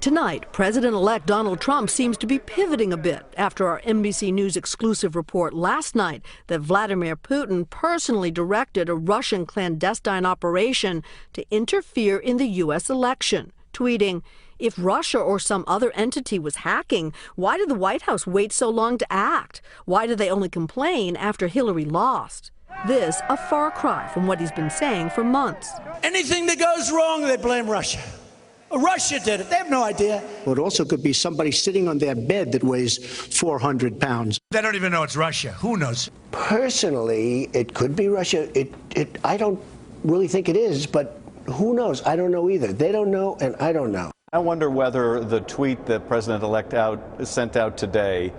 Tonight, President-elect Donald Trump seems to be pivoting a bit after our NBC News exclusive report last night that Vladimir Putin personally directed a Russian clandestine operation to interfere in the U.S. election, tweeting, "If Russia or some other entity was hacking, why did the White House wait so long to act? Why did they only complain after Hillary lost?" This a far cry from what he's been saying for months. Anything that goes wrong, they blame Russia. Russia did it. They have no idea. Well, it also could be somebody sitting on their bed that weighs 400 pounds. They don't even know it's Russia. Who knows? Personally, it could be Russia. I don't really think it is, but who knows? I don't know either. They don't know, and I don't know. I wonder whether the tweet that President-elect sent out today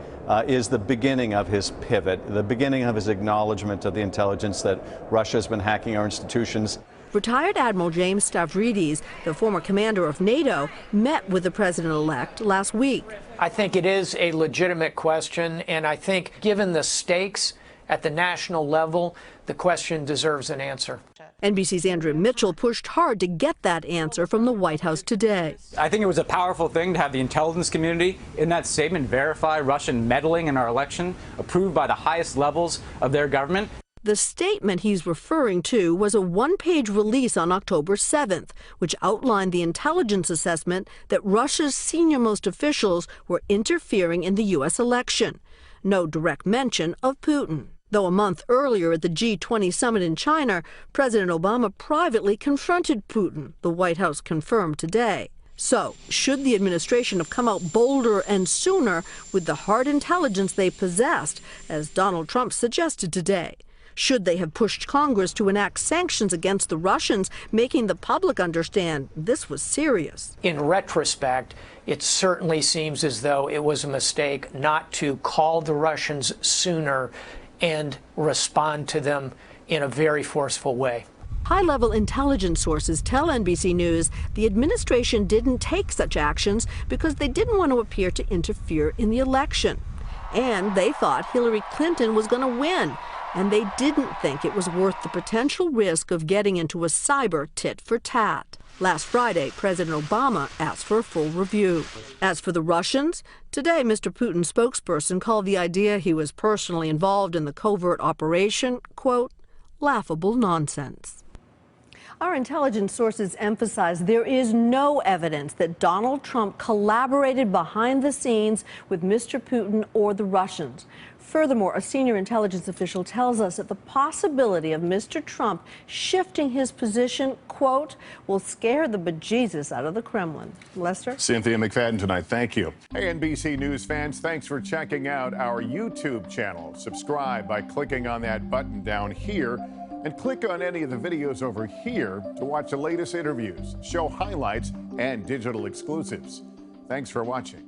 is the beginning of his pivot, the beginning of his acknowledgement of the intelligence that Russia has been hacking our institutions. Retired Admiral James Stavridis, the former commander of NATO, met with the president-elect last week. I think it is a legitimate question, and I think given the stakes at the national level, the question deserves an answer. NBC's Andrew Mitchell pushed hard to get that answer from the White House today. I think it was a powerful thing to have the intelligence community in that statement verify Russian meddling in our election, approved by the highest levels of their government. The statement he's referring to was a one-page release on October 7th, which outlined the intelligence assessment that Russia's senior-most officials were interfering in the U.S. election. No direct mention of Putin. Though a month earlier at the G20 summit in China, President Obama privately confronted Putin, the White House confirmed today. So, should the administration have come out bolder and sooner with the hard intelligence they possessed, as Donald Trump suggested today? Should they have pushed Congress to enact sanctions against the Russians, making the public understand this was serious? In retrospect, it certainly seems as though it was a mistake not to call the Russians sooner and respond to them in a very forceful way. High-level intelligence sources tell NBC News the administration didn't take such actions because they didn't want to appear to interfere in the election. And they thought Hillary Clinton was going to win. And they didn't think it was worth the potential risk of getting into a cyber tit-for-tat. Last Friday, President Obama asked for a full review. As for the Russians, today Mr. Putin's spokesperson called the idea he was personally involved in the covert operation, quote, laughable nonsense. Our intelligence sources emphasize there is no evidence that Donald Trump collaborated behind the scenes with Mr. Putin or the Russians. Furthermore, a senior intelligence official tells us that the possibility of Mr. Trump shifting his position, quote, will scare the bejesus out of the Kremlin. Lester? Cynthia McFadden tonight. Thank you. Hey, NBC News fans, thanks for checking out our YouTube channel. Subscribe by clicking on that button down here and click on any of the videos over here to watch the latest interviews, show highlights, and digital exclusives. Thanks for watching.